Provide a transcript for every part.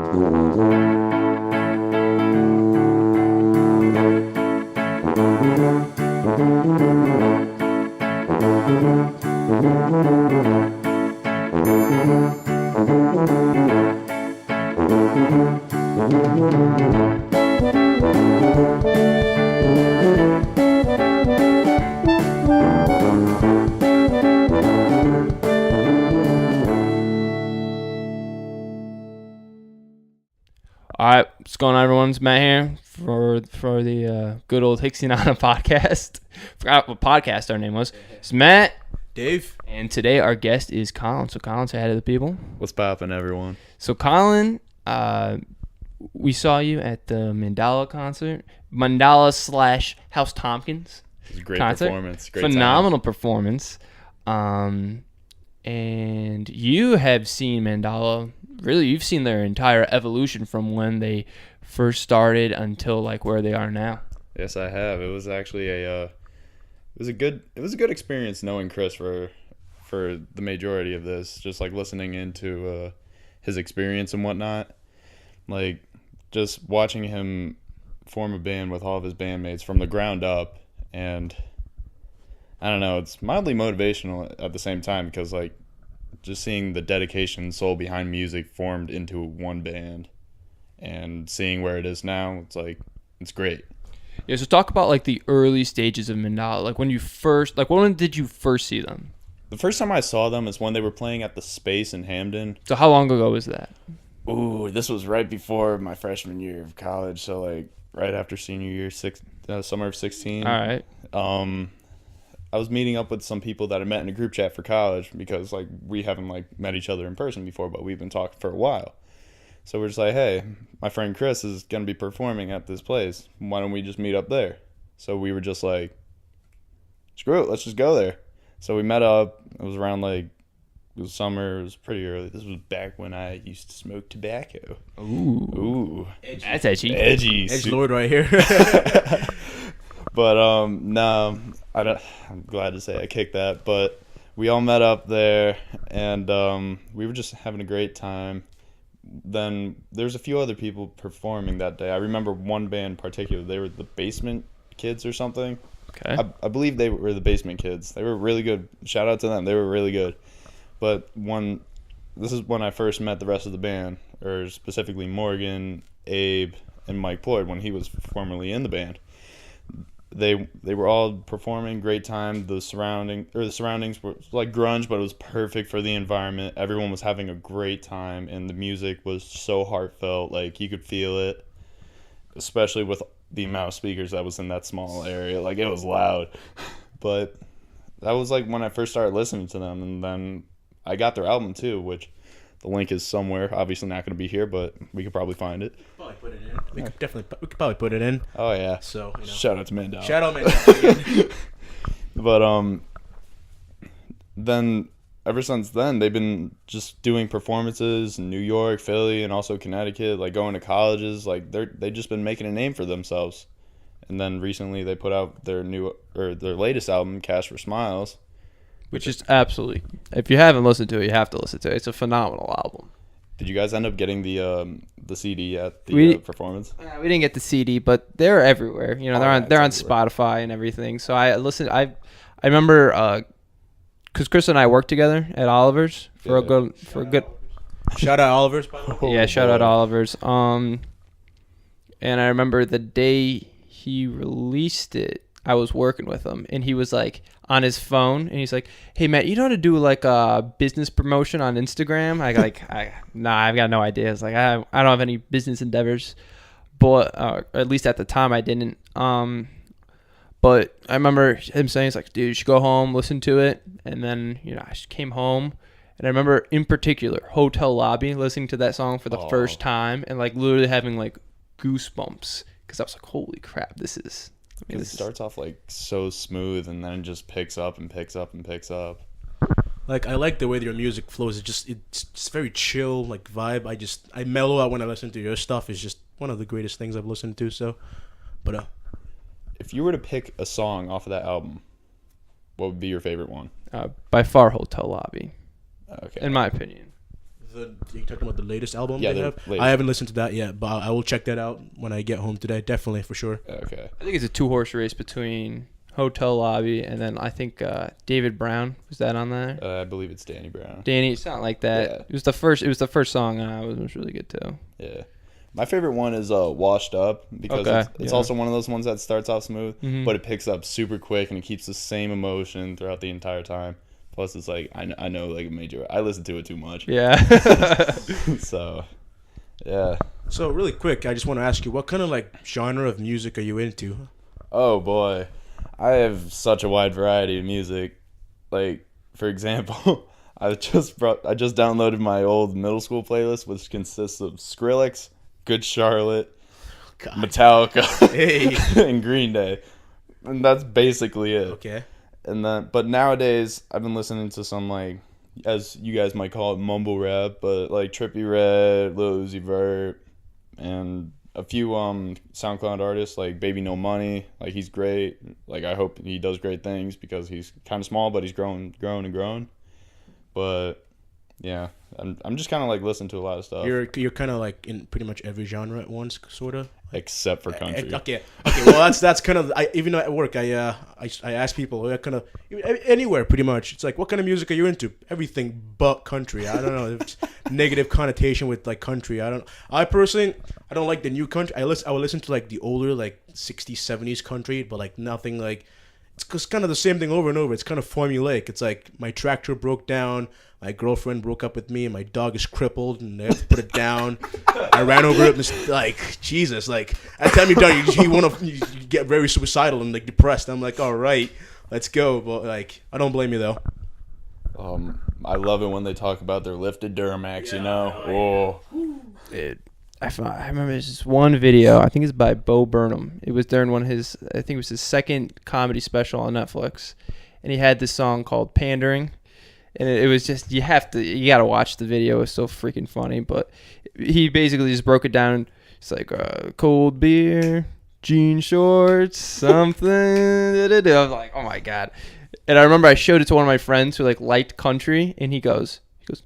All right, what's going on, everyone? It's Matt here for the good old Hicksey podcast. Forgot what podcast our name was. It's Matt, Dave, and today our guest is Collin. So Collin, say hi to the people. What's poppin', everyone? So Collin, we saw you at the Mandala concert, Mandala / House Tompkins. It was a great concert. Performance, great phenomenal time. Performance. And you have seen Mandala. Really, you've seen their entire evolution from when they first started until like where they are now. Yes, I have. It was actually a good experience knowing Chris for the majority of this. Just like listening into his experience and whatnot, like just watching him form a band with all of his bandmates from the ground up, and I don't know, it's mildly motivational at the same time because like, just seeing the dedication and soul behind music formed into one band and seeing where it is now, it's great. Yeah, so talk about like the early stages of Mandala. Like when did you first see them? The first time I saw them is when they were playing at the Space in Hamden. So how long ago was that? Ooh, this was right before my freshman year of college, so like right after senior year, summer of 16. All right. I was meeting up with some people that I met in a group chat for college because like we haven't like met each other in person before, but we've been talking for a while. So we're just like, hey, my friend Chris is going to be performing at this place. Why don't we just meet up there? So we were just like, screw it, let's just go there. So we met up. It was around like, it was summer. It was pretty early. This was back when I used to smoke tobacco. Ooh. Edgy. That's edgy. Edge Lord right here. But no, I'm glad to say I kicked that. But we all met up there, and we were just having a great time. Then there's a few other people performing that day. I remember one band in particular. They were the Basement Kids or something. Okay. I believe they were the Basement Kids. They were really good. Shout out to them. They were really good. But this is when I first met the rest of the band, or specifically Morgan, Abe, and Mike Ployd when he was formerly in the band. They were all performing, great time. The surroundings were like grunge, but it was perfect for the environment. Everyone was having a great time, and the music was so heartfelt. Like you could feel it, especially with the amount of speakers that was in that small area. Like it was loud, but that was like when I first started listening to them, and then I got their album too, which the link is somewhere. Obviously not going to be here, but we could probably find it. Probably put it in. We could probably put it in. Oh yeah. So shout out to Mandala. Shout out Mandala. But then ever since then they've been just doing performances in New York, Philly, and also Connecticut. Like going to colleges. Like they've just been making a name for themselves. And then recently they put out their latest album, Cash for Smiles. Which is absolutely, if you haven't listened to it, you have to listen to it. It's a phenomenal album. Did you guys end up getting the CD at the performance? We didn't get the CD, but they're everywhere. You know, they're on everywhere. Spotify and everything. So I listened. I remember because Chris and I worked together at Oliver's for a good. Shout out Oliver's. By the way. Yeah, shout out Oliver's. And I remember the day he released it, I was working with him, and he was like on his phone, and he's like, "Hey Matt, you know how to do like a business promotion on Instagram?" I've got no idea. It's like I don't have any business endeavors, but at least at the time I didn't. But I remember him saying, "It's like, dude, you should go home, listen to it," and then I just came home. And I remember in particular Hotel Lobby, listening to that song for the first time and like literally having like goosebumps because I was like, holy crap, this is. It starts off like so smooth and then just picks up and picks up and picks up. Like I like the way your music flows. It's just very chill, like vibe. I mellow out when I listen to your stuff. It's just one of the greatest things I've listened to. So, but if you were to pick a song off of that album, what would be your favorite one? By far, Hotel Lobby. Okay. In my opinion. You talking about the latest album? Yeah, they the have? latest. I haven't listened to that yet, but I will check that out when I get home today. Definitely, for sure. Okay. I think it's a 2-horse race between Hotel Lobby and then I think David Brown. Was that on there? I believe it's Danny Brown. Danny, it's not like that. Yeah. It was the first song, and it was really good too. Yeah. My favorite one is Washed Up because Okay, it's yeah. also one of those ones that starts off smooth, Mhm. but it picks up super quick and it keeps the same emotion throughout the entire time. Plus, it's like I know like a major. I listen to it too much. Yeah. So, yeah. So really quick, I just want to ask you, what kind of like genre of music are you into? Oh boy, I have such a wide variety of music. Like for example, I just downloaded my old middle school playlist, which consists of Skrillex, Good Charlotte, God. Metallica, Hey. and Green Day, and that's basically it. Okay. And then, but nowadays I've been listening to some like, as you guys might call it, mumble rap, but like Trippie Redd, Lil Uzi Vert, and a few SoundCloud artists like Baby No Money. Like he's great. Like I hope he does great things because he's kind of small, but he's grown. But yeah, I'm just kind of like listening to a lot of stuff. You're kind of like in pretty much every genre at once, sort of. Except for country. Okay. Well, that's kind of. Even though at work, I ask people, kind of anywhere pretty much. It's like, what kind of music are you into? Everything but country. I don't know. It's negative connotation with like country. I personally, I don't like the new country. I would listen to like the older like 60s, 70s country, but like nothing like. It's kind of the same thing over and over. It's kind of formulaic. It's like my tractor broke down, my girlfriend broke up with me, and my dog is crippled, and they have to put it down. I ran over it, and like, Jesus, like, at the time you're done, you get very suicidal and like depressed. I'm like, all right, let's go. But like, I don't blame you though. I love it when they talk about their lifted Duramax. You know, I remember this one video. I think it's by Bo Burnham. It was during one of his. I think it was his second comedy special on Netflix, and he had this song called "Pandering," and it was just you gotta watch the video. It's so freaking funny. But he basically just broke it down. It's like cold beer, jean shorts, something. I was like, oh my god. And I remember I showed it to one of my friends who like liked country, and he goes,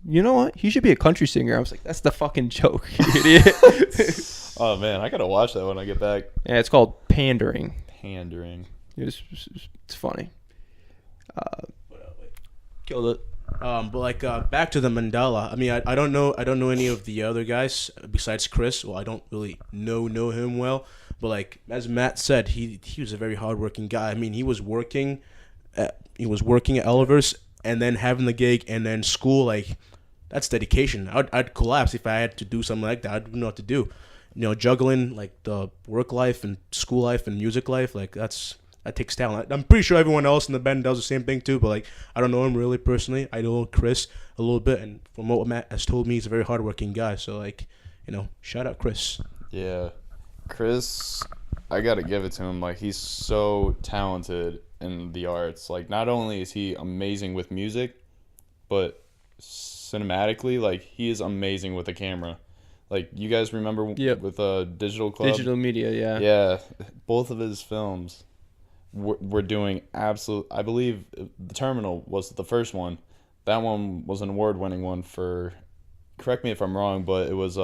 you know what? He should be a country singer. I was like, that's the fucking joke, you idiot. Oh man, I gotta watch that when I get back. Yeah, it's called Pandering. It's funny. Killed it. But like back to the Mandala. I mean, I don't know any of the other guys besides Chris. Well, I don't really know him well. But like as Matt said, he was a very hardworking guy. I mean, he was working at Elivers and then having the gig and then school. Like that's dedication. I'd collapse if I had to do something like that. I don't know what to do. You know, juggling like the work life and school life and music life. Like that takes talent. I'm pretty sure everyone else in the band does the same thing too, but like I don't know him really personally. I know Chris a little bit, and from what Matt has told me, he's a very hardworking guy. So like, you know, shout out Chris. Yeah, Chris, I gotta give it to him. Like he's so talented in the arts. Like not only is he amazing with music, but cinematically, like he is amazing with a camera. Like you guys remember with Digital Club? Digital Media, yeah. Yeah, both of his films were doing absolute. I believe The Terminal was the first one. That one was an award-winning one for. Correct me if I'm wrong, but it was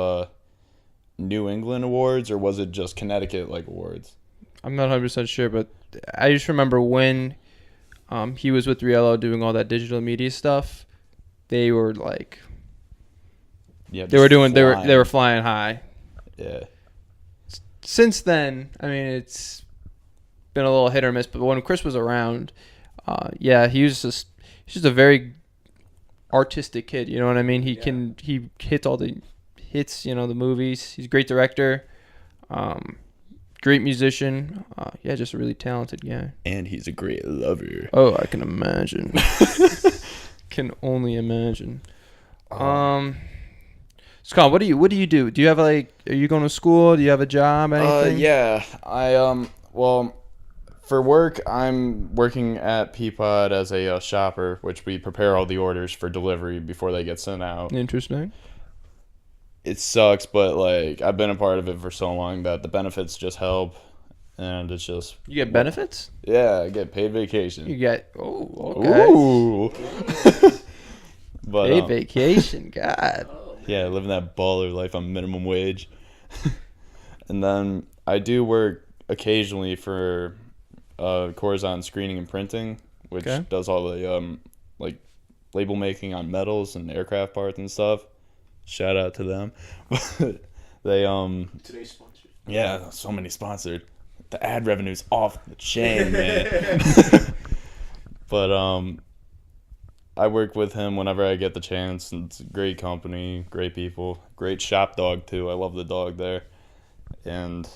New England Awards, or was it just Connecticut like awards? I'm not 100% sure, but I just remember when he was with Riello doing all that digital media stuff. They were like, they were flying high. Yeah. Since then, I mean, it's been a little hit or miss. But when Chris was around, he's just a very artistic kid. You know what I mean? He hits all the hits. You know, the movies. He's a great director, great musician. Just a really talented guy. And he's a great lover. Oh, I can imagine. Can only imagine. Scott, what do you do? Do you have are you going to school? Do you have a job? Anything? Yeah. Well, for work, I'm working at Peapod as a shopper, which we prepare all the orders for delivery before they get sent out. Interesting. It sucks, but like I've been a part of it for so long that the benefits just help, and it's just. You get benefits? Yeah, I get paid vacation. You get okay. Ooh. But paid vacation, God. Yeah, living that baller life on minimum wage. And then I do work occasionally for Corazon Screening and Printing, which does all the like label making on metals and aircraft parts and stuff. Shout out to them. They Today's sponsor. Yeah, so many sponsored. The ad revenue's off the chain, man. But I work with him whenever I get the chance. And it's a great company, great people, great shop dog too. I love the dog there. And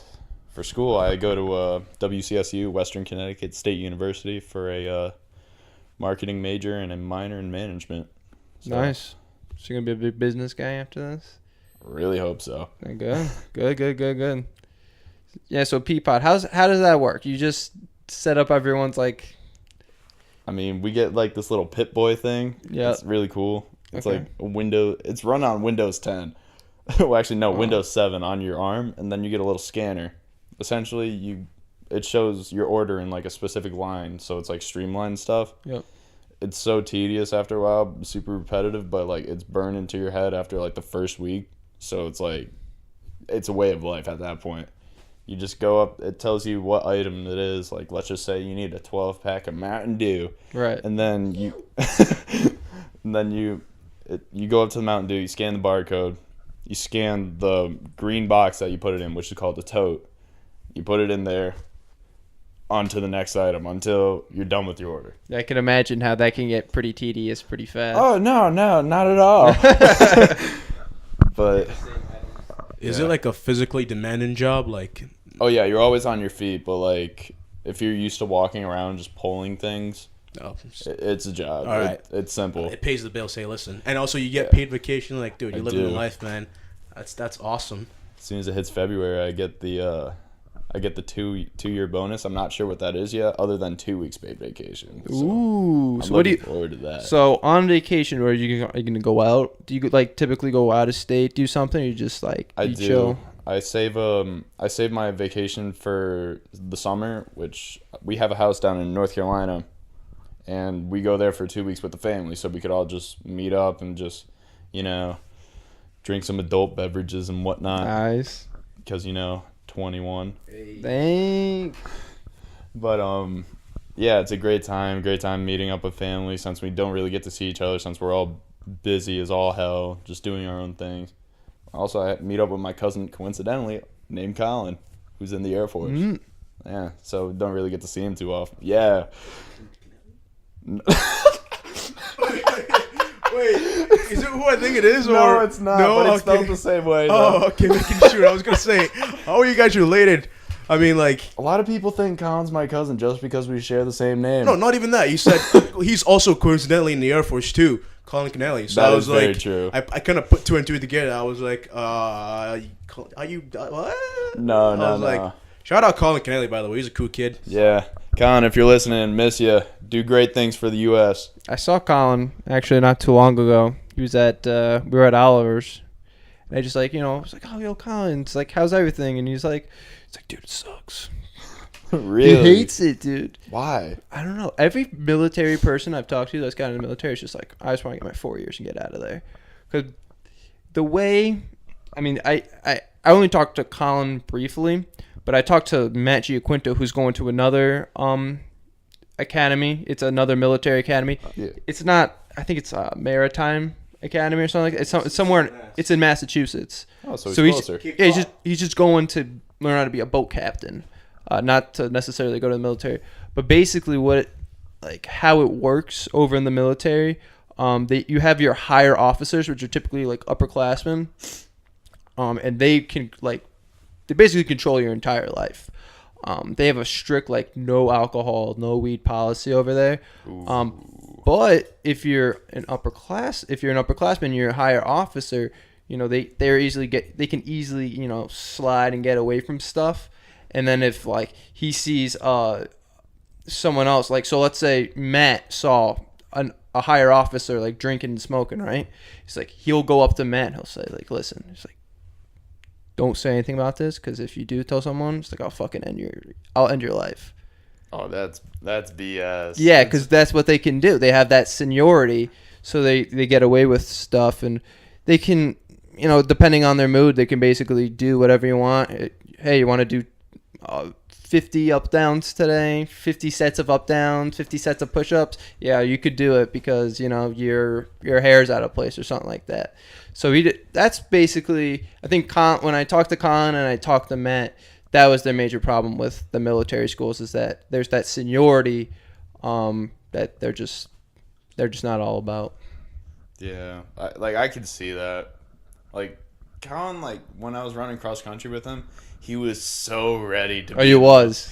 for school, I go to WCSU, Western Connecticut State University, for a marketing major and a minor in management. So, nice. So you're gonna be a big business guy after this? Really hope so. Good. Yeah. So Peapod, how does that work? You just set up everyone's like. I mean, we get like this little Pit Boy thing. Yeah. It's really cool. It's like a window. It's run on Windows 10. Well, actually, no, Windows 7 on your arm, and then you get a little scanner. Essentially, it shows your order in like a specific line, so it's like streamlined stuff. Yep. It's so tedious after a while, super repetitive, but like it's burned into your head after like the first week. So it's like, it's a way of life at that point. You just go up, it tells you what item it is. Like, let's just say you need a 12-pack of Mountain Dew. Right. And then you go up to the Mountain Dew, you scan the barcode, you scan the green box that you put it in, which is called the tote. You put it in there, onto the next item until you're done with your order. I can imagine how that can get pretty tedious pretty fast. Oh, no, not at all. But is it like a physically demanding job? Like, oh yeah, you're always on your feet, but like if you're used to walking around just pulling things, it's a job. All right. It's simple. It pays the bill. Say, listen, and also you get paid vacation. Like, dude, you're living the life, man. That's awesome. As soon as it hits February, I get the 2-year bonus. I'm not sure what that is yet, other than 2 weeks paid vacation. So Ooh, I'm so what do you forward to that? So on vacation, where are you gonna go out? Do you like typically go out of state, do something, or you just like chill? I save my vacation for the summer, which we have a house down in North Carolina, and we go there for 2 weeks with the family, so we could all just meet up and just, drink some adult beverages and whatnot. Nice. Because 21. Dang. But yeah, it's a great time meeting up with family, since we don't really get to see each other, since we're all busy as all hell, just doing our own things. Also, I meet up with my cousin, coincidentally, named Collin, who's in the Air Force. Mm. Yeah, so don't really get to see him too often. Yeah. Wait, is it who I think it is? Or? No, it's not. No, but it's spelled the same way. Oh, okay, making sure. I was gonna say, how are you guys related? I mean, like, a lot of people think Collin's my cousin just because we share the same name. No, not even that. You said he's also coincidentally in the Air Force too, Collin Kennelly. So that I was is very like, true. I kind of put two and two together. I was like, are you what? No. Shout out Collin Kennelly, by the way. He's a cool kid. Yeah, Collin, if you're listening, miss you. Do great things for the U.S. I saw Collin actually not too long ago. He was at we were at Oliver's, and I just I was like, oh, yo, Collin, it's like, how's everything? And he's like, dude, it sucks. Really? He hates it, dude. Why? I don't know. Every military person I've talked to that's gotten in the military is just like, I just want to get my 4 years and get out of there. Because the way, I only talked to Collin briefly, but I talked to Matt Giaquinto, who's going to another academy. It's another military academy. Yeah. It's not, I think it's a maritime academy or something like that. It's somewhere, it's in Massachusetts. Oh, so he's closer. He's just going to learn how to be a boat captain. Not to necessarily go to the military, but basically how it works over in the military, you have your higher officers, which are typically like upperclassmen, and they can they basically control your entire life. They have a strict no alcohol, no weed policy over there. But if you're an upperclassman, you're a higher officer, they can easily slide and get away from stuff. And then if he sees someone else, so let's say Matt saw a higher officer drinking and smoking, right? He's he'll go up to Matt and he'll say listen, he's don't say anything about this, because if you do tell someone, it's I'll end your life. Oh, that's BS. Yeah, because that's what they can do. They have that seniority, so they get away with stuff, and they can. depending on their mood, they can basically do whatever you want. Hey, you want to do 50 up downs today, 50 sets of up downs, 50 sets of push-ups? Yeah, you could do it because your hair's out of place or something like that. So that's basically, I think, when I talked to Collin and I talked to Matt, that was their major problem with the military schools, is that there's that seniority that they're just not all about. Yeah, I could see that. Like, Collin, when I was running cross country with him, he was so ready to. He was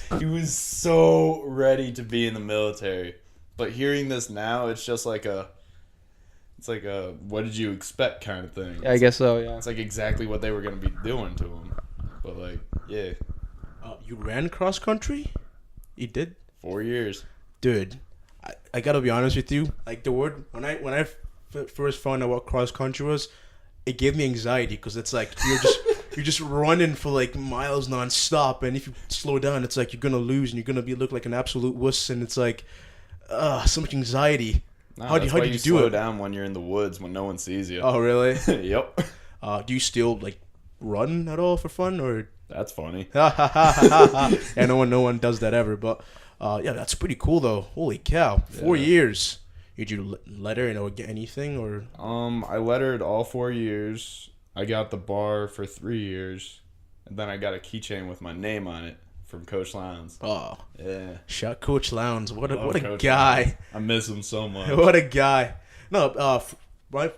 so ready to be in the military. But hearing this now, it's just like it's like a what did you expect kind of thing. Yeah, I guess so. Yeah, it's like exactly what they were gonna be doing to him. But yeah. You ran cross country? You did? 4 years, dude. I gotta be honest with you. Like, the word when I first found out what cross country was, it gave me anxiety because it's like you're just running for like miles nonstop, and if you slow down, it's like you're gonna lose and you're gonna look like an absolute wuss, and it's like so much anxiety. No, how do you do slow it? Down when you're in the woods when no one sees you. Oh, really? Yep. Do you still run at all for fun, or? That's funny. Yeah, no one does that ever, but yeah, that's pretty cool though. Holy cow, 4 years. Did you letter get anything or? I lettered all 4 years. I got the bar for 3 years, and then I got a keychain with my name on it from Coach Lowndes. Oh, yeah. Shout Coach Lowndes. What a Coach guy. Lowndes. I miss him so much. What a guy. No, my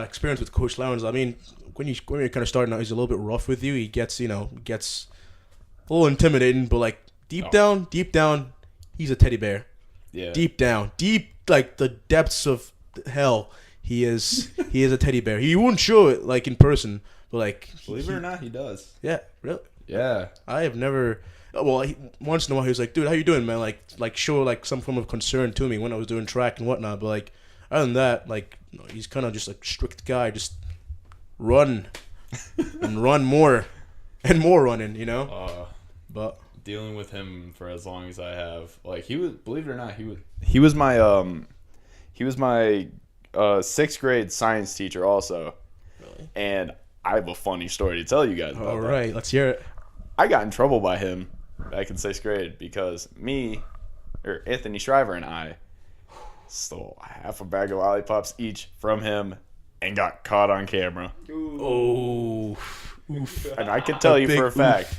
experience with Coach Lowndes. I mean, when you're kind of starting out, he's a little bit rough with you. He gets a little intimidating, but deep down, he's a teddy bear. Yeah. Deep down, like the depths of hell, he is a teddy bear. He wouldn't show it in person, but believe it or not, he does. Yeah, really. Yeah. I have never. Well, once in a while he was like, "Dude, how you doing, man?" Show some form of concern to me when I was doing track and whatnot. But other than that, he's kind of just a strict guy. Just run and run more and more running, But dealing with him for as long as I have, he was, believe it or not, he was my 6th grade science teacher also. Really? And I have a funny story to tell you guys about. All right, let's hear it. I got in trouble by him back in 6th grade because Anthony Shriver and I stole half a bag of lollipops each from him and got caught on camera. Oh, oof. And I can tell you for a fact,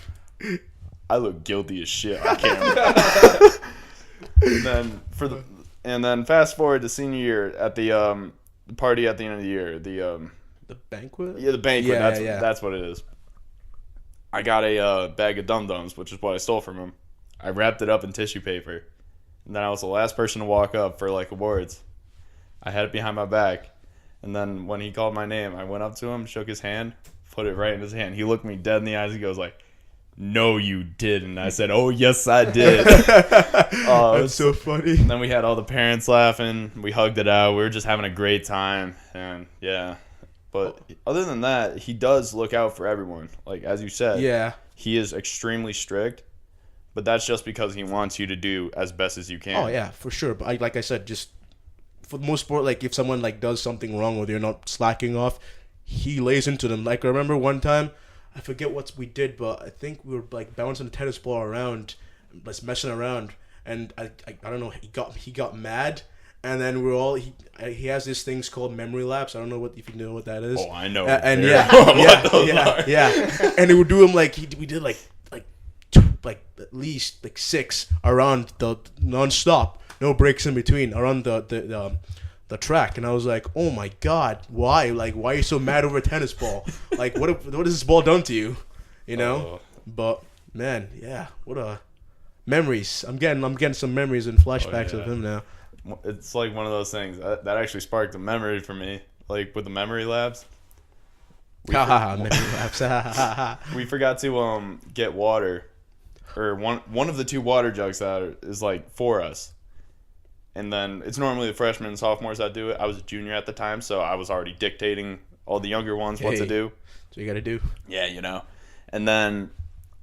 I look guilty as shit on camera. and then fast forward to senior year at the party at the end of the year, the banquet. Yeah, the banquet. Yeah, that's what it is. I got a bag of Dum Dums, which is what I stole from him. I wrapped it up in tissue paper, and then I was the last person to walk up for awards. I had it behind my back, and then when he called my name, I went up to him, shook his hand, put it right in his hand. He looked me dead in the eyes. He goes "No, you didn't." I said, "Oh, yes, I did." That's so funny. And then we had all the parents laughing. We hugged it out. We were just having a great time, and yeah. But other than that, he does look out for everyone. As you said, yeah, he is extremely strict, but that's just because he wants you to do as best as you can. Oh yeah, for sure. But like I said, just for the most part, if someone does something wrong or they're not slacking off, he lays into them. I remember one time, I forget what we did, but I think we were bouncing the tennis ball around, messing around, and I don't know. He got mad. And then we're all he has these things called memory lapse. I don't know if you know what that is. Oh, I know. And yeah. And we would do them we did at least 6 around the nonstop, no breaks in between around the track. And I was like, oh my god, why? Why are you so mad over a tennis ball? What has this ball done to you? But man, yeah, what a memories. I'm getting some memories and flashbacks of him now. It's one of those things that actually sparked a memory for me, with the memory labs. We forgot to get water, or one of the 2 water jugs that is for us, and then it's normally the freshmen and sophomores that do it. I was a junior at the time, so I was already dictating all the younger ones what to do. So you got to do. Yeah, and then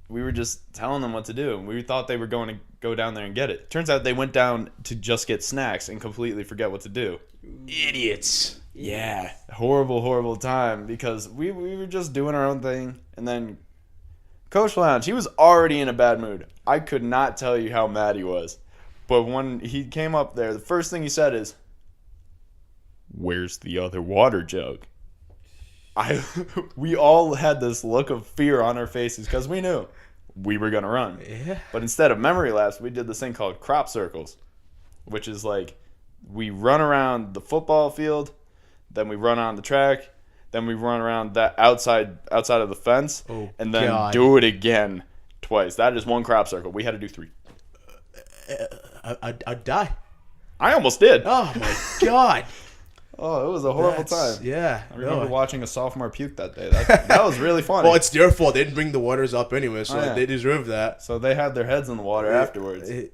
we were just telling them what to do. We thought they were going to go down there and get it. Turns out they went down to just get snacks and completely forget what to do. Idiots. Yeah, horrible time because we were just doing our own thing, and then Coach Lounge, he was already in a bad mood. I could not tell you how mad he was. But when he came up there, the first thing he said is, "Where's the other water jug?" We all had this look of fear on our faces because we knew we were going to run. Yeah. But instead of memory laps, we did this thing called crop circles, which is like we run around the football field, then we run on the track, then we run around that outside of the fence, and then do it again twice. That is one crop circle. We had to do 3. I'd die. I almost did. Oh my god. Oh, it was a horrible time. Yeah. I remember watching a sophomore puke that day. That was really funny. Well, it's their fault. They didn't bring the waters up anyway, so they deserve that. So they had their heads in the water afterwards. They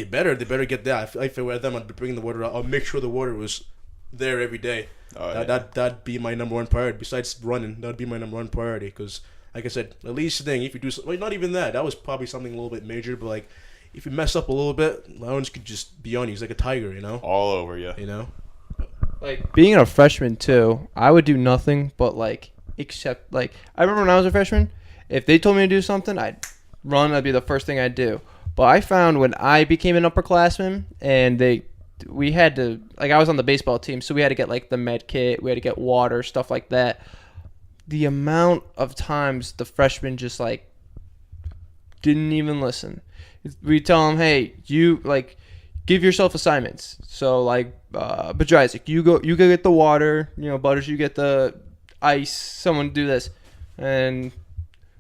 better get that. If I were them, I'd be bringing the water up. I'll make sure the water was there every day. Oh, That'd be my number one priority. Besides running, that'd be my number one priority. Because, like I said, the least thing, if you do something, not even that. That was probably something a little bit major, but like, if you mess up a little bit, Lounge could just be on you. He's like a tiger, you know? All over you. You know? Like, being a freshman, too, I would do nothing but, like, except, like, I remember when I was a freshman, if they told me to do something, I'd run. That'd be the first thing I'd do. But I found when I became an upperclassman and we had to, like, I was on the baseball team, so we had to get, like, the med kit, we had to get water, stuff like that. The amount of times the freshmen just, like, didn't even listen. We tell them, hey, you, like, give yourself assignments. So, like, Badrasic, you go get the water, Butters, you get the ice, someone do this. And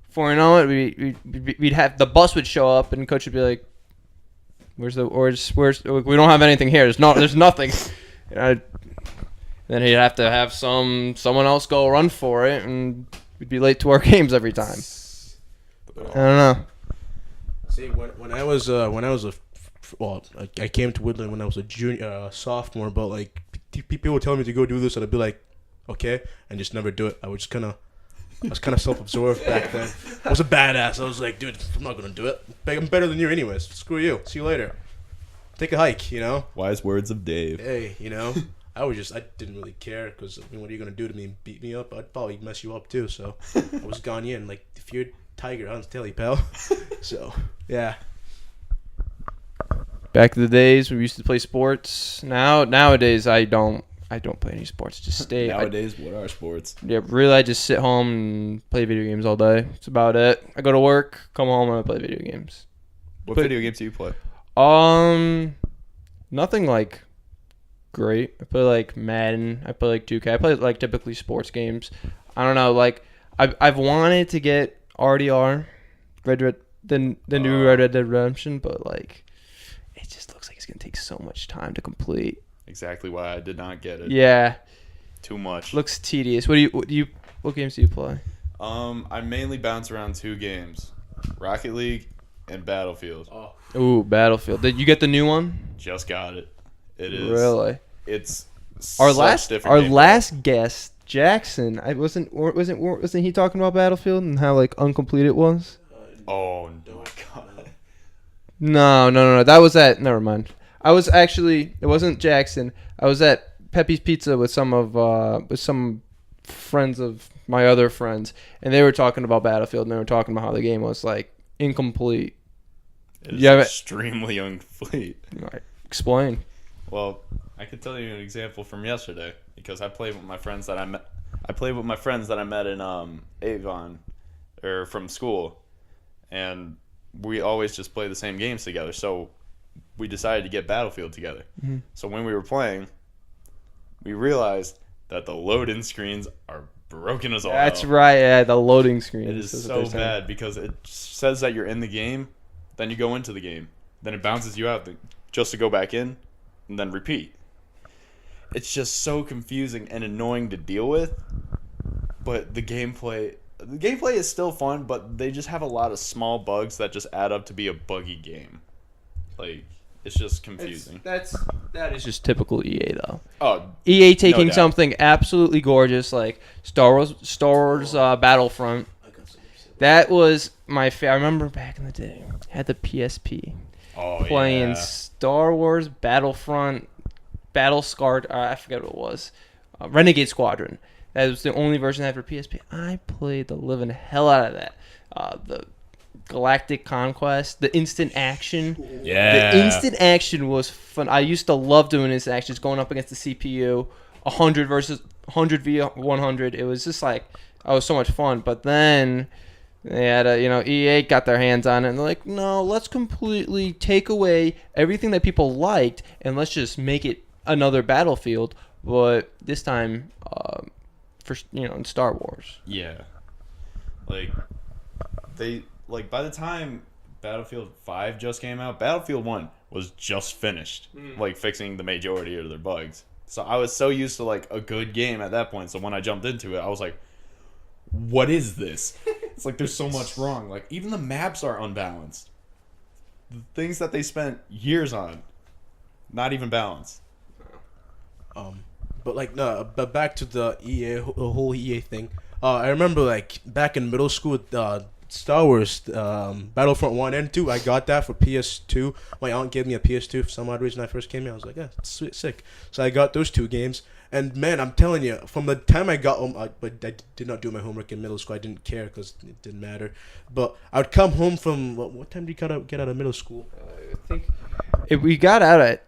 before you know it, we'd have, the bus would show up and coach would be like, where's we don't have anything here. There's nothing. Then he'd have to have someone else go run for it, and we'd be late to our games every time. I don't know. See, when I was I came to Woodland when I was a junior, sophomore, but like people would tell me to go do this, and I'd be like, okay, and just never do it. I was kind of self-absorbed back then. I was a badass. I was like, dude, I'm not gonna do it. I'm better than you, anyways. Screw you. See you later. Take a hike, Wise words of Dave. Hey, I didn't really care because what are you gonna do to me? Beat me up? I'd probably mess you up too. So I was gone in like the feared tiger. I'll tell you, pal. So yeah. Back in the days we used to play sports. Nowadays I don't play any sports. Just stay. Nowadays, what are sports? Yeah, really, I just sit home and play video games all day. That's about it. I go to work, come home, and I play video games. What video games do you play? Nothing like great. I play like Madden. I play like 2K. I play like typically sports games. I don't know. Like I've wanted to get RDR, the new Red Dead Redemption, but like it just looks like it's gonna take so much time to complete. Exactly why I did not get it. Yeah. Too much. Looks tedious. What games do you play? I mainly bounce around 2 games: Rocket League and Battlefield. Ooh, Battlefield. Did you get the new one? Just got it. It is really. It's our last guest, Jackson. Wasn't he talking about Battlefield and how like uncompleted it was? Oh no, God. No. That was at. Never mind. I was actually. It wasn't Jackson. I was at Pepe's Pizza with some friends of my other friends, and they were talking about Battlefield, and they were talking about how the game was like incomplete. It is extremely incomplete. Right. Explain. Well, I could tell you an example from yesterday because I played with my friends that I met. I played with my friends that I met in Avon, or from school, and we always just play the same games together. So we decided to get Battlefield together. Mm-hmm. So when we were playing, we realized that the load-in screens are broken as all hell. That's right. Yeah, the loading screen. It is so bad because it says that you're in the game, then you go into the game, then it bounces you out just to go back in, and then repeat. It's just so confusing and annoying to deal with. But the gameplay is still fun, but they just have a lot of small bugs that just add up to be a buggy game. Like, it's just confusing. That is just typical EA though. Oh, EA taking something absolutely gorgeous like Star Wars Battlefront. That was my favorite. I remember back in the day, I had the PSP. Playing Star Wars Battlefront, Battle Scarred. I forget what it was. Renegade Squadron. That was the only version I had for PSP. I played the living hell out of that. The Galactic Conquest, the instant action. Yeah. The instant action was fun. I used to love doing instant actions, going up against the CPU, 100 versus 100 v 100. It was just like, oh, it was so much fun. But then they had EA got their hands on it, and they're like, no, let's completely take away everything that people liked, and let's just make it another Battlefield. But this time, in Star Wars. Yeah. Like, by the time Battlefield 5 just came out, Battlefield 1 was just finished, fixing the majority of their bugs. So I was so used to, a good game at that point. So when I jumped into it, I was like, what is this? It's like there's so much wrong. Even the maps are unbalanced. The things that they spent years on, not even balanced. But back to the whole EA thing. I remember back in middle school, Star Wars, Battlefront 1 and 2, I got that for PS2. My aunt gave me a PS2 for some odd reason. I first came here, I was like, yeah, sweet, sick. So I got those 2 games. And man, I'm telling you, from the time I got home, I did not do my homework in middle school. I didn't care because it didn't matter. But I would come home from, what time did you get out of middle school? I think we got out at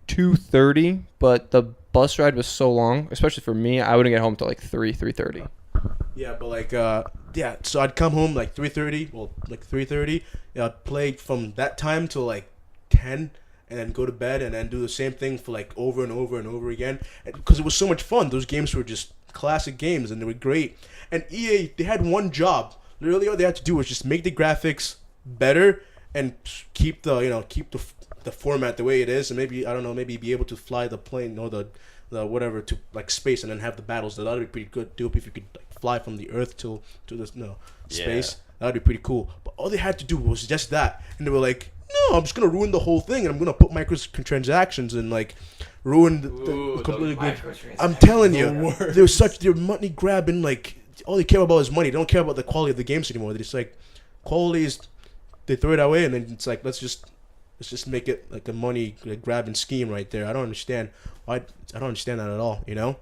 2:30, but the bus ride was so long, especially for me, I wouldn't get home till 3:30. Yeah, but so I'd come home 3:30, 3:30. I'd play from that time till 10, and then go to bed, and then do the same thing for over and over and over again, because it was so much fun. Those games were just classic games, and they were great. And EA, they had one job. Literally, all they had to do was just make the graphics better and keep the format the way it is, and maybe be able to fly the plane or the whatever to space, and then have the battles. That'd be pretty good. Dope if you could fly from the Earth to space. Yeah. That'd be pretty cool. But all they had to do was just that, and they were like, no, I'm just gonna ruin the whole thing, and I'm gonna put microtransactions and ruin the completely good. I'm telling you, they're money grabbing. All they care about is money. They don't care about the quality of the games anymore. They just quality is, they throw it away, and then it's let's just make it a money grabbing scheme right there. I don't understand why. I don't understand that at all. Yeah.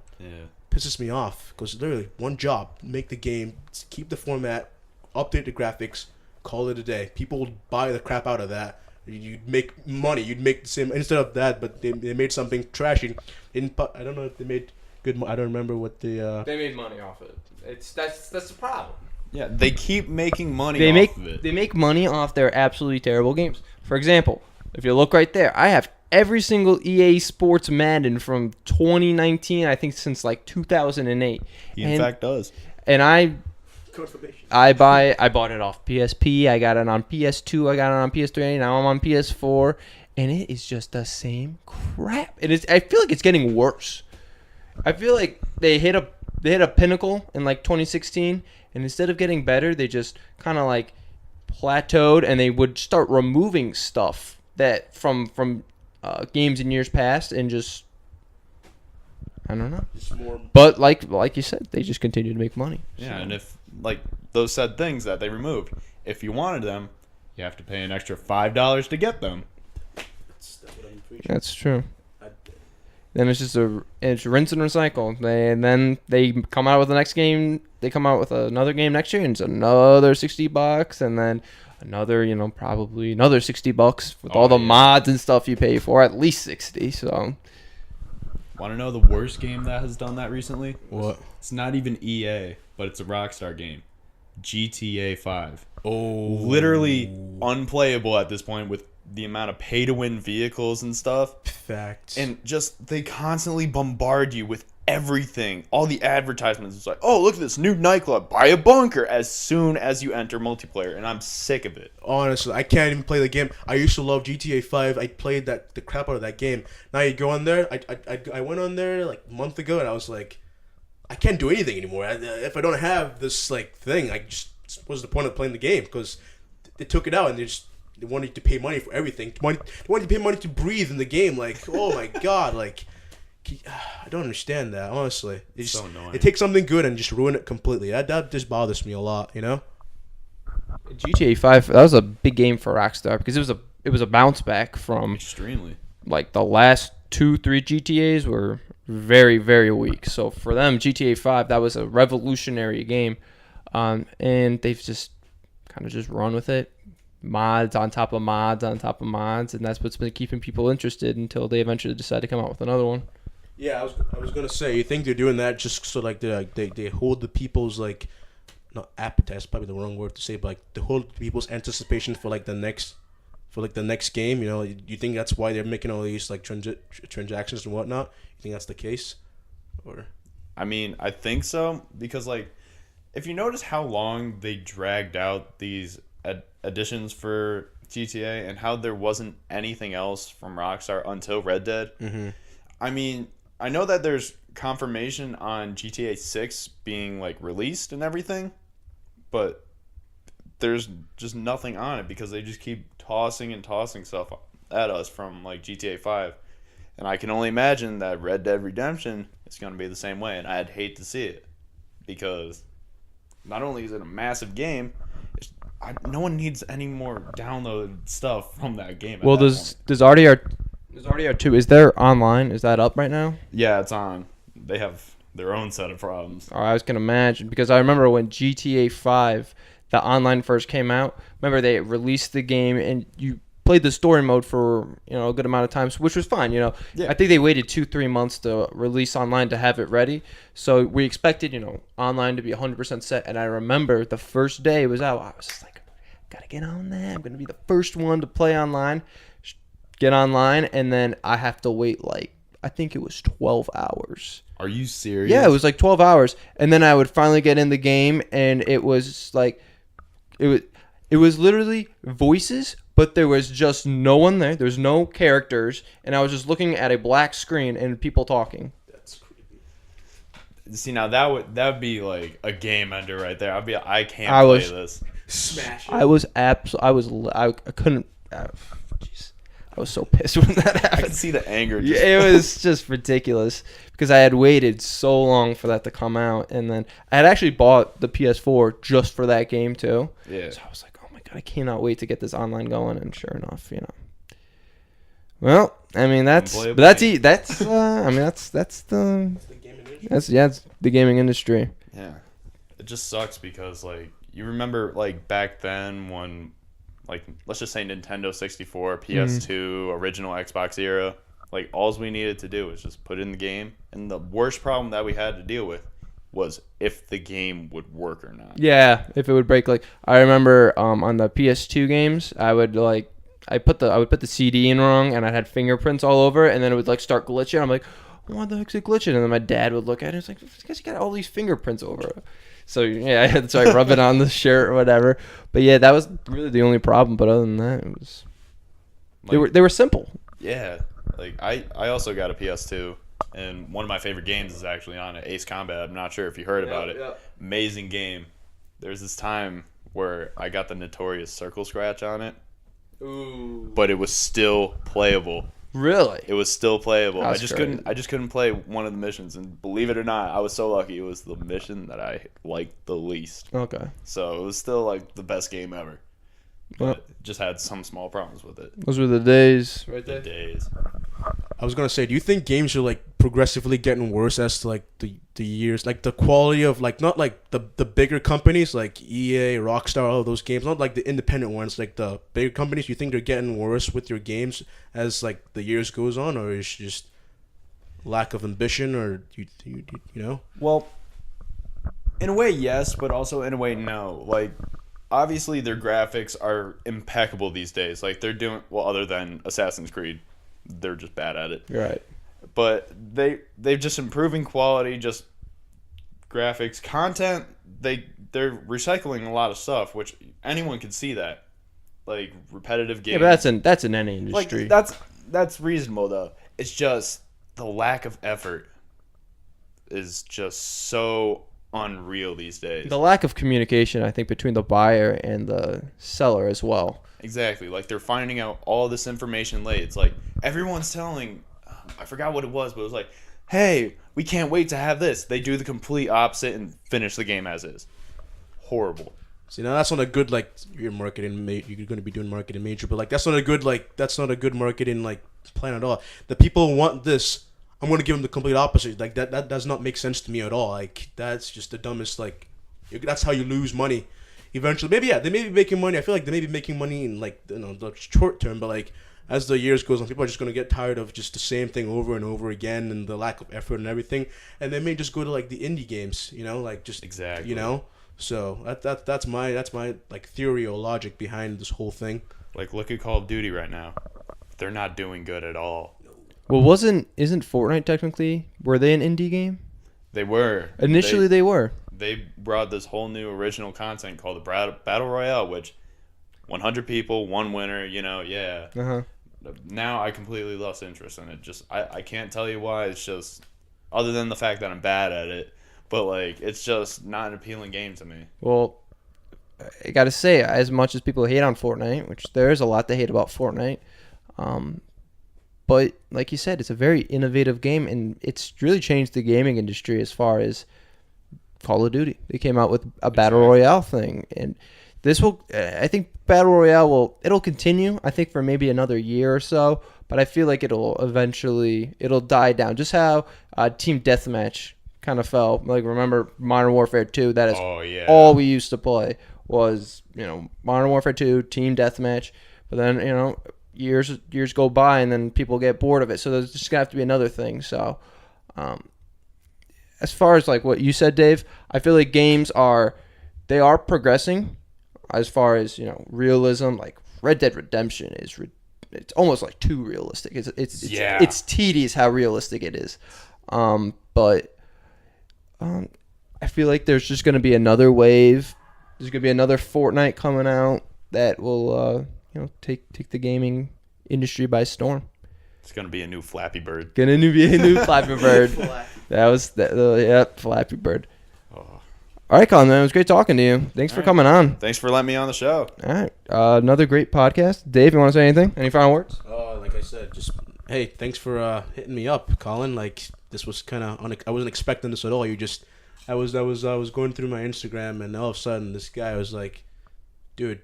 Pisses me off, because literally one job: make the game, keep the format, update the graphics, call it a day. People would buy the crap out of that. You'd make money. You'd make the same instead of that, but they made something trashy. I don't know if they made good. I don't remember what the. They made money off it. That's the problem. Yeah, they keep making money off of it. They make money off their absolutely terrible games. For example, if you look right there, I have every single EA Sports Madden from 2019, I think since 2008. He in fact does. And I bought it off PSP, I got it on PS2, I got it on PS3, now I'm on PS4, and it is just the same crap. And I feel like it's getting worse. I feel like they hit a pinnacle in 2016, and instead of getting better, they just kind of plateaued, and they would start removing stuff that from games in years past, and just I don't know. But like you said, they just continue to make money. Yeah, so. And if those said things that they removed, if you wanted them, you have to pay an extra $5 to get them. That's true. Then it's just it's rinse and recycle. Then they come out with the next game. They come out with another game next year, and it's another $60, and then another, probably another $60 with all the mods and stuff you pay for, at least 60. So, want to know the worst game that has done that recently? What? It's not even EA, but it's a Rockstar game. GTA 5. Oh, literally unplayable at this point with the amount of pay-to-win vehicles and stuff. Facts. And just they constantly bombard you with everything. All the advertisements. It's oh, look at this new nightclub. Buy a bunker as soon as you enter multiplayer. And I'm sick of it. Honestly, I can't even play the game. I used to love GTA 5. I played the crap out of that game. Now you go on there. I went on there a month ago, and I was like, I can't do anything anymore. If I don't have this thing, what's the point of playing the game? Because they took it out, and they wanted to pay money for everything. They wanted to pay money to breathe in the game. Oh my god, I don't understand that, honestly. It's so annoying. They take something good and just ruin it completely. That just bothers me a lot, GTA 5, that was a big game for Rockstar because it was a bounce back from extremely the last 2-3 GTAs were very, very weak. So for them, GTA 5, that was a revolutionary game. And they've just kind of just run with it. Mods on top of mods on top of mods. And that's what's been keeping people interested until they eventually decide to come out with another one. Yeah, I was gonna say, you think they're doing that just so like they hold the people's like, not appetite, that's probably the wrong word to say, but like they hold people's anticipation for like the next game. You know, you think that's why they're making all these like transactions and whatnot? You think that's the case, or? I mean, I think so, because like, if you notice how long they dragged out these additions for GTA and how there wasn't anything else from Rockstar until Red Dead. Mm-hmm. I mean, I know that there's confirmation on GTA 6 being like released and everything, but there's just nothing on it because they just keep tossing and tossing stuff at us from like GTA 5. And I can only imagine that Red Dead Redemption is going to be the same way, and I'd hate to see it because not only is it a massive game, no one needs any more downloaded stuff from that game. Well, there's RDR 2. Is there online? Is that up right now? Yeah, it's on. They have their own set of problems. Or I was gonna imagine, because I remember when GTA 5, the online first came out. Remember they released the game and you played the story mode for a good amount of time, which was fine. Yeah. I think they waited 2-3 months to release online to have it ready. So we expected online to be 100% set. And I remember the first day it was out, I was just like, gotta get on that. I'm gonna be the first one to play online. Get online, and then I have to wait I think it was 12 hours. Are you serious? Yeah, it was like 12 hours. And then I would finally get in the game, and it was like, it was literally voices, but there was just no one there. There was no characters, and I was just looking at a black screen and people talking. That's creepy. See, now that would be like a game ender right there. I can't play this. Smash it. I couldn't. Jeez. I was so pissed when that happened. I could see the anger. Yeah, it was just ridiculous because I had waited so long for that to come out, and then I had actually bought the PS4 just for that game too. Yeah. So I was like, oh my god, I cannot wait to get this online going. And sure enough, Well, I mean that's the it's the gaming industry. Yeah, it just sucks because like you remember like back then when. Like, let's just say Nintendo 64, PS2, original Xbox era. Like, all we needed to do was just put in the game. And the worst problem that we had to deal with was if the game would work or not. Yeah, if it would break. Like, I remember on the PS2 games, I would put the CD in wrong, and I had fingerprints all over it, and then it would like start glitching. I'm like, why the heck's it glitching? And then my dad would look at it, and it's like, because you got all these fingerprints over it. So yeah, I had to try rub it on the shirt or whatever. But yeah, that was really the only problem. But other than that, it was they were simple. Yeah, like I also got a PS2, and one of my favorite games is actually on it, Ace Combat. I'm not sure if you heard about it. Yeah. Amazing game. There's this time where I got the notorious circle scratch on it. Ooh. But it was still playable. Really? It was still playable. That's I just couldn't play one of the missions, and believe it or not, I was so lucky. It was the mission that I liked the least. Okay. So it was still like the best game ever. Well, But just had some small problems with it. those were the days. Right there. The days. I was gonna say, do you think games are like progressively getting worse as to like the years, like the quality of like not like the bigger companies like EA, Rockstar, all of those games, not like the independent ones, like the bigger companies. You think they're getting worse with your games as like the years goes on, or is it just lack of ambition, or you know? Well, in a way, yes, but also in a way, no. Like, obviously, their graphics are impeccable these days. Like, they're doing well, other than Assassin's Creed, they're just bad at it. You're right. But they're just improving quality, just graphics, content. They're recycling a lot of stuff, which anyone can see that. Like repetitive games. Yeah, but that's in any industry. Like that's reasonable though. It's just the lack of effort is just so unreal these days. The lack of communication, I think, between the buyer and the seller as well. Exactly. Like they're finding out all this information late. It's like everyone's telling, I forgot what it was, but it was like, hey, we can't wait to have this. They do the complete opposite and finish the game as is. Horrible. See, now that's not a good like you're marketing. You're going to be doing marketing major, but like that's not a good marketing like plan at all. The people want this. I'm going to give him the complete opposite. Like that does not make sense to me at all. Like that's just the dumbest. Like that's how you lose money. Eventually, maybe they may be making money. I feel like they may be making money in like the short term, but like as the years goes on, people are just going to get tired of just the same thing over and over again and the lack of effort and everything, and they may just go to like the indie games, like just Exactly. So that's my like theory or logic behind this whole thing. Like, look at Call of Duty right now. They're not doing good at all. Well, isn't Fortnite technically? Were they an indie game? They were. Initially, they were. They brought this whole new original content called the Battle Royale, which 100 people, one winner, yeah. Uh-huh. Now I completely lost interest in it. Just I can't tell you why. It's just, other than the fact that I'm bad at it, but like it's just not an appealing game to me. Well, I got to say, as much as people hate on Fortnite, which there is a lot to hate about Fortnite, but like you said, it's a very innovative game, and it's really changed the gaming industry as far as Call of Duty. They came out with a Battle Royale thing, and I think Battle Royale it'll continue, I think, for maybe another year or so, but I feel like it'll die down. Just how Team Deathmatch kind of fell. Like, remember Modern Warfare 2? That is all we used to play was, Modern Warfare 2, Team Deathmatch, but then, years go by and then people get bored of it, so there's just going to have to be another thing. So, as far as like what you said, Dave, I feel like games are progressing as far as realism. Like Red Dead Redemption it's almost like too realistic. It's tedious how realistic it is. But I feel like there's just going to be another wave. There's going to be another Fortnite coming out that will take the gaming industry by storm. It's gonna be a new Flappy Bird. Flappy Bird. Flappy Bird. Oh. All right, Collin, man, it was great talking to you. Thanks for coming on. Thanks for letting me on the show. All right, another great podcast. Dave, you want to say anything? Any final words? Like I said, just hey, thanks for hitting me up, Collin. Like this was kind of I wasn't expecting this at all. I was going through my Instagram, and all of a sudden this guy was like, dude,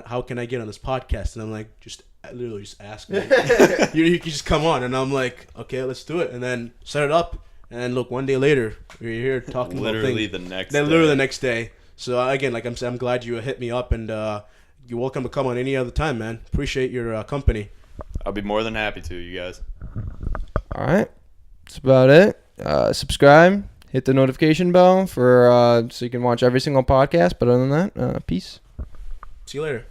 how can I get on this podcast? And I'm like, literally just ask me. you can just come on. And I'm like, okay, let's do it. And then set it up. And look, one day later, we're here talking literally about things. Literally the next day. So again, like I'm saying, I'm glad you hit me up, and you're welcome to come on any other time, man. Appreciate your company. I'll be more than happy to, you guys. All right. That's about it. Subscribe. Hit the notification bell so you can watch every single podcast. But other than that, peace. See you later.